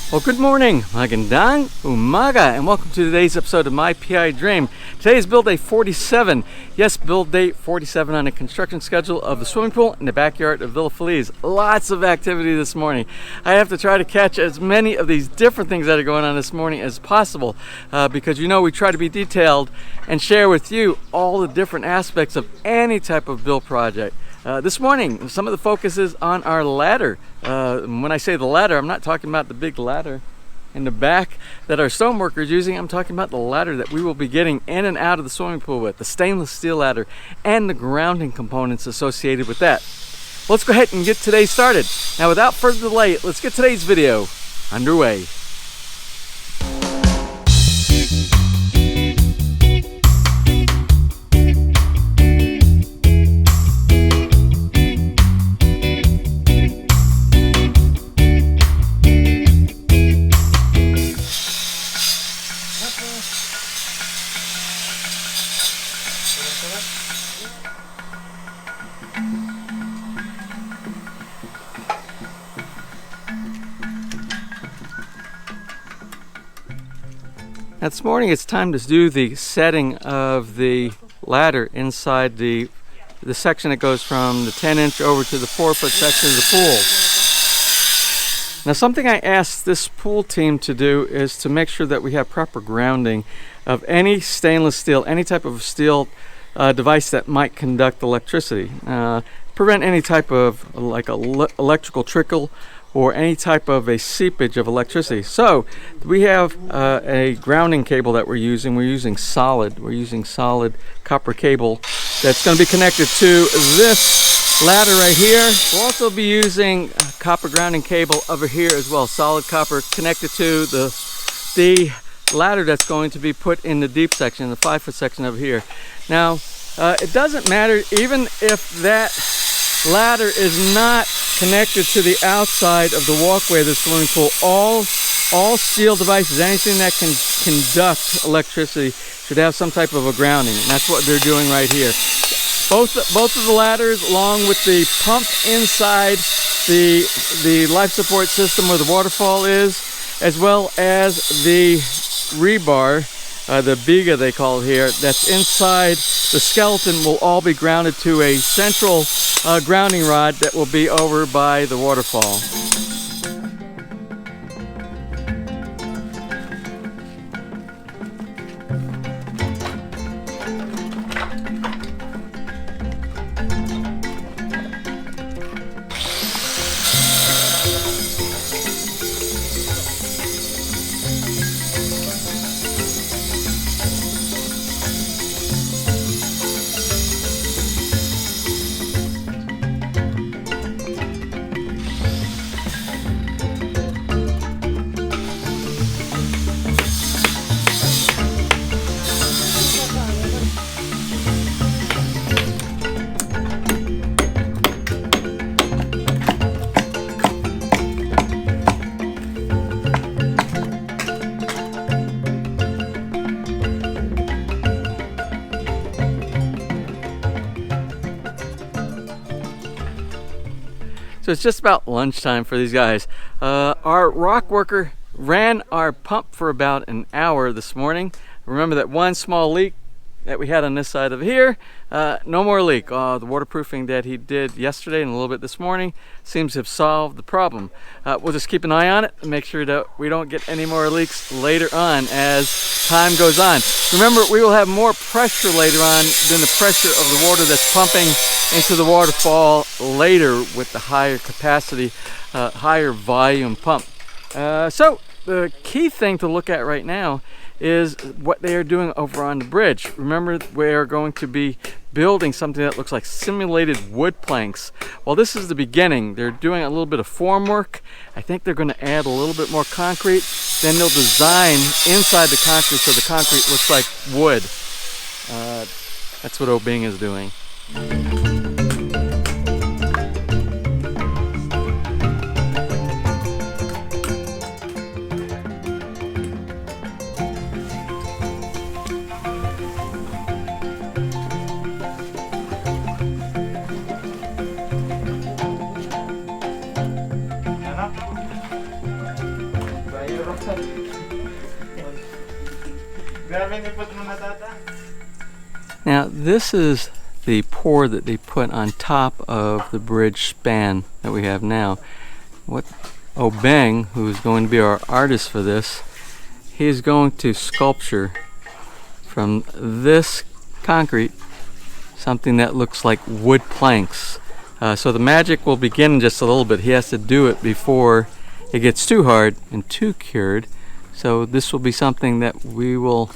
Well, good morning, magandang umaga, and welcome to today's episode of My PI Dream. Today's build day 47. Yes, build day 47 on a construction schedule of the swimming pool in the backyard of Villa Feliz. Lots of activity this morning. I have to try to catch as many of these different things that are going on this morning as possible because you know we try to be detailed and share with you all the different aspects of any type of build project. This morning, some of the focus is on our ladder. When I say the ladder, I'm not talking about the big ladder in the back that our stoneworker is using. I'm talking about the ladder that we will be getting in and out of the swimming pool with, the stainless steel ladder and the grounding components associated with that. Let's go ahead and get today started. Now, without further delay, let's get today's video underway. Now this morning it's time to do the setting of the ladder inside the section that goes from the 10-inch over to the 4-foot section of the pool. Now something I asked this pool team to do is to make sure that we have proper grounding of any stainless steel, any type of steel device that might conduct electricity. Prevent any type of electrical trickle or any type of a seepage of electricity. So we have a grounding cable that we're using. We're using solid copper cable that's going to be connected to this ladder right here. We'll also be using copper grounding cable over here as well, solid copper connected to the ladder that's going to be put in the deep section, the 5-foot section over here. Now it doesn't matter even if that ladder is not connected to the outside of the walkway of the swimming pool. All steel devices, anything that can conduct electricity, should have some type of a grounding, and that's what they're doing right here. Both of the ladders, along with the pump inside the life support system where the waterfall is, as well as the rebar, the biga they call it here, that's inside the skeleton, will all be grounded to a central grounding rod that will be over by the waterfall. So it's just about lunchtime for these guys. Our rock worker ran our pump for about an hour this morning. Remember that one small leak that we had on this side of here? No more leak. The waterproofing that he did yesterday and a little bit this morning seems to have solved the problem. We'll just keep an eye on it and make sure that we don't get any more leaks later on as time goes on. Remember, we will have more pressure later on than the pressure of the water that's pumping into the waterfall later with the higher capacity, higher volume pump. So the key thing to look at right now is what they are doing over on the bridge. Remember, we are going to be building something that looks like simulated wood planks. Well, this is the beginning. They're doing a little bit of formwork. I think they're going to add a little bit more concrete. Then they'll design inside the concrete so the concrete looks like wood. That's what Obing is doing. Now this is the pour that they put on top of the bridge span that we have now. What Obeng, who's going to be our artist for this, he's going to sculpture from this concrete something that looks like wood planks. So the magic will begin in just a little bit. He has to do it before it gets too hard and too cured. So this will be something that we will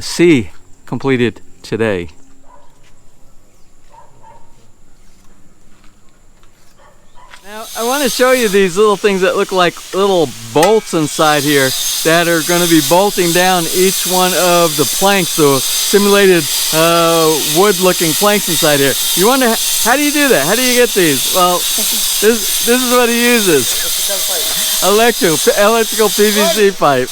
see completed today. Now I want to show you these little things that look like little bolts inside here that are going to be bolting down each one of the planks, the simulated wood-looking planks inside here. You wonder, how do you do that? How do you get these? Well, this is what he uses. Electrical PVC pipe.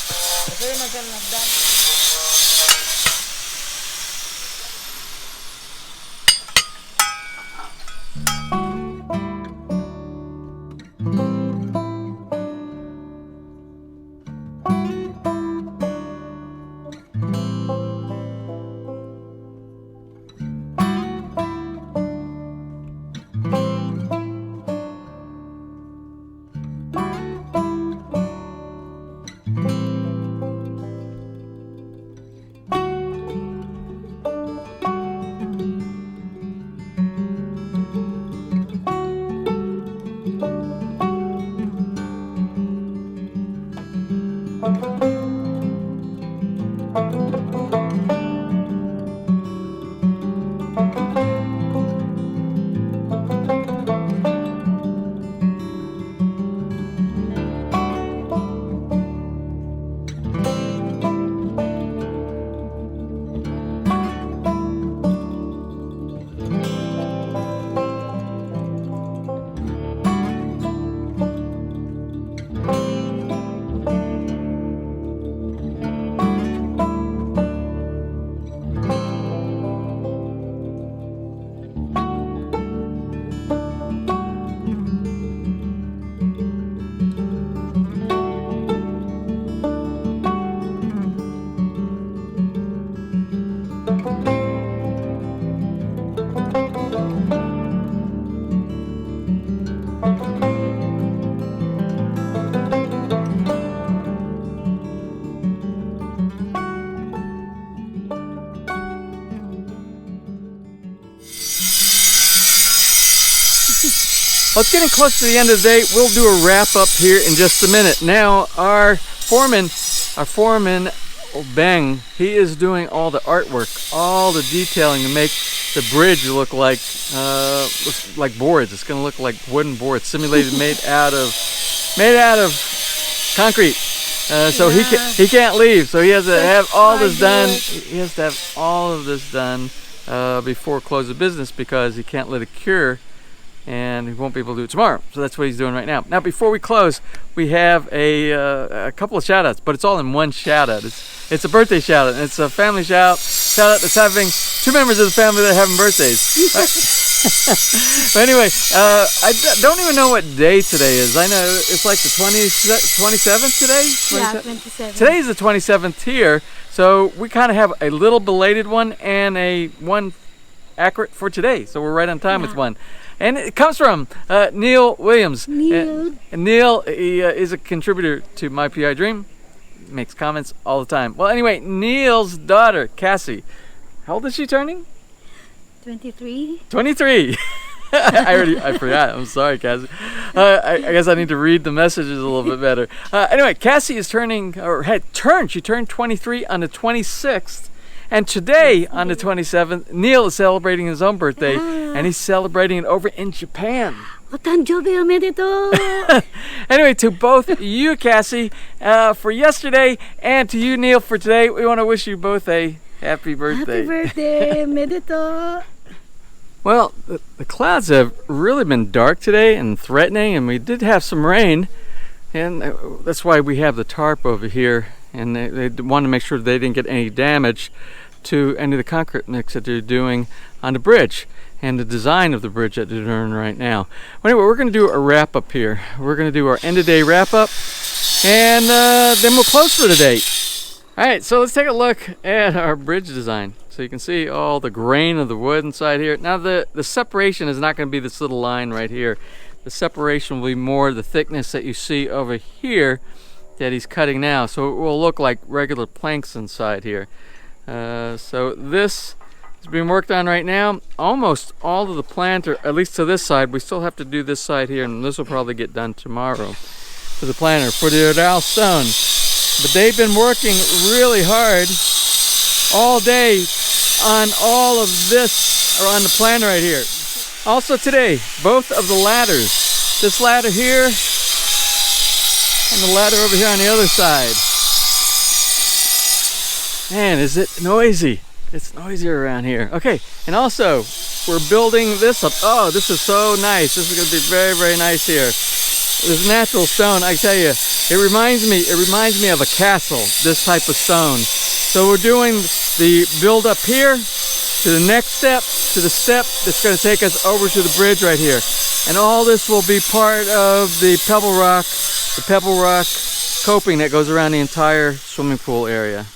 Well, it's getting close to the end of the day. We'll do a wrap up here in just a minute. Now, our foreman, Obeng, he is doing all the artwork, all the detailing to make the bridge look like boards. It's going to look like wooden boards, simulated, made out of concrete. So he can't leave. So he has to have all this done. He has to have all of this done before close of business because he can't let it cure. And he won't be able to do it tomorrow. So that's what he's doing right now. Now, before we close, we have a couple of shout-outs, but it's all in one shout-out. It's a birthday shout-out, and it's a family shout-out that's having two members of the family that are having birthdays. But anyway, I don't even know what day today is. I know it's like the 27th today? Yeah, 27th. Today's the 27th here, so we kind of have a little belated one and a one accurate for today. So we're right on time with one. And it comes from Neil Williams. And Neil, he is a contributor to My PI Dream. Makes comments all the time. Well, anyway, Neil's daughter, Cassie. How old is she turning? 23. 23. I forgot. I'm sorry, Cassie. I guess I need to read the messages a little bit better. Anyway, Cassie is turning, or had turned. She turned 23 on the 26th. And today, on the 27th, Neil is celebrating his own birthday, and he's celebrating it over in Japan. Anyway, to both you, Cassie, for yesterday, and to you, Neil, for today, we want to wish you both a happy birthday. Happy birthday, Medito. Well, the clouds have really been dark today and threatening, and we did have some rain, and that's why we have the tarp over here. And they want to make sure they didn't get any damage to any of the concrete mix that they're doing on the bridge and the design of the bridge that they're doing right now. Well, anyway, we're going to do a wrap up here. We're going to do our end of day wrap up. And then we'll close for the day. All right, so let's take a look at our bridge design. So you can see all the grain of the wood inside here. Now the separation is not going to be this little line right here. The separation will be more the thickness that you see over here that he's cutting now. So it will look like regular planks inside here. So this is being worked on right now. Almost all of the planter, at least to this side, we still have to do this side here, and this will probably get done tomorrow for the planter, for the Odal stone. But they've been working really hard all day on all of this, or on the plan right here. Also today, both of the ladders, this ladder here and the ladder over here on the other side. Man, is it noisy? It's noisier around here. Okay, and also we're building this up. Oh, this is so nice. This is going to be very, very nice here. This natural stone, I tell you, it reminds me of a castle, this type of stone. So we're doing the build up here to the next step, to the step that's going to take us over to the bridge right here. And all this will be part of the pebble rock coping that goes around the entire swimming pool area.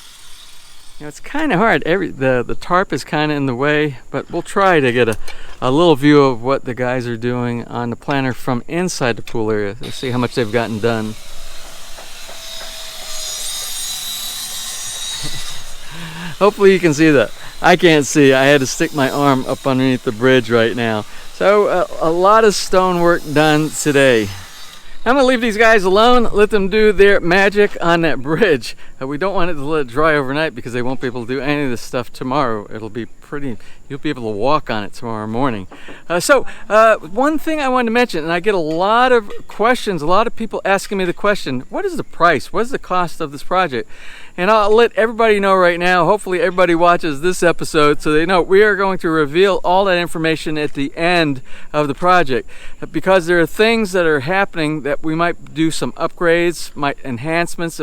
You know, it's kind of hard. The tarp is kind of in the way, but we'll try to get a little view of what the guys are doing on the planter from inside the pool area. Let's see how much they've gotten done. Hopefully you can see that. I can't see. I had to stick my arm up underneath the bridge right now. So a lot of stonework done today. I'm going to leave these guys alone, let them do their magic on that bridge. We don't want it to let it dry overnight because they won't be able to do any of this stuff tomorrow. It'll be pretty, you'll be able to walk on it tomorrow morning. One thing I wanted to mention, and I get a lot of questions, a lot of people asking me the question, what is the price? What is the cost of this project? And I'll let everybody know right now, hopefully everybody watches this episode so they know we are going to reveal all that information at the end of the project, because there are things that are happening that we might do some upgrades, enhancements,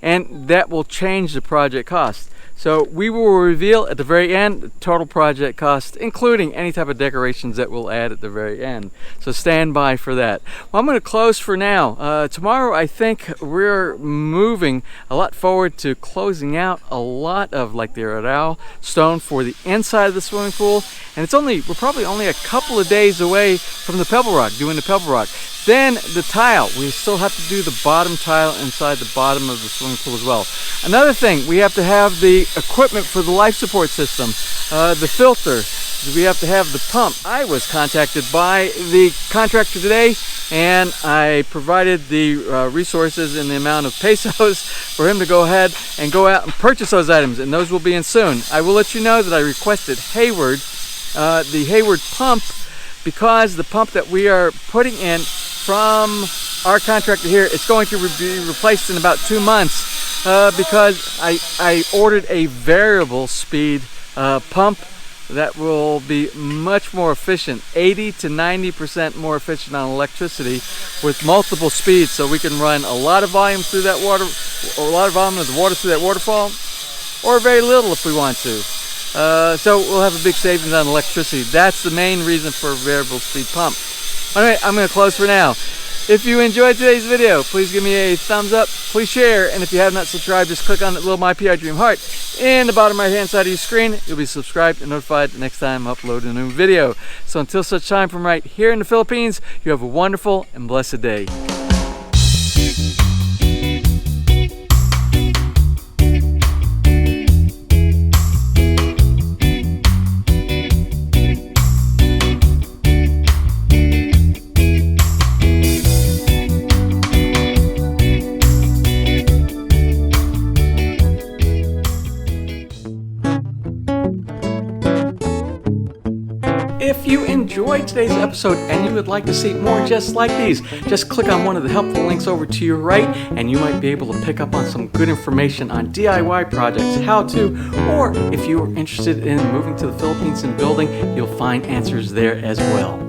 and that will change the project cost. So we will reveal at the very end the total project cost, including any type of decorations that we'll add at the very end. So stand by for that. Well, I'm going to close for now. Tomorrow, I think we're moving a lot forward to closing out a lot of like the Odal stone for the inside of the swimming pool. And we're probably only a couple of days away from the pebble rock, doing the pebble rock. Then the tile, we still have to do the bottom tile inside the bottom of the swimming pool as well. Another thing, we have to have the equipment for the life support system, the filter, we have to have the pump. I was contacted by the contractor today, and I provided the resources in the amount of pesos for him to go ahead and go out and purchase those items, and those will be in soon. I will let you know that I requested Hayward, the Hayward pump, because the pump that we are putting in from our contractor here, it's going to be replaced in about 2 months, because I ordered a variable speed pump that will be much more efficient, 80 to 90% more efficient on electricity with multiple speeds, so we can run a lot of volume through that water, or a lot of volume of the water through that waterfall, or very little if we want to. So we'll have a big savings on electricity. That's the main reason for a variable speed pump. Anyway, I'm going to close for now. If you enjoyed today's video, please give me a thumbs up, please share, and if you have not subscribed, just click on that little MPID Dream heart in the bottom right hand side of your screen. You'll be subscribed and notified the next time I upload a new video. So until such time, from right here in the Philippines, you have a wonderful and blessed day. If you enjoyed today's episode and you would like to see more just like these, just click on one of the helpful links over to your right and you might be able to pick up on some good information on DIY projects, how to, or if you are interested in moving to the Philippines and building, you'll find answers there as well.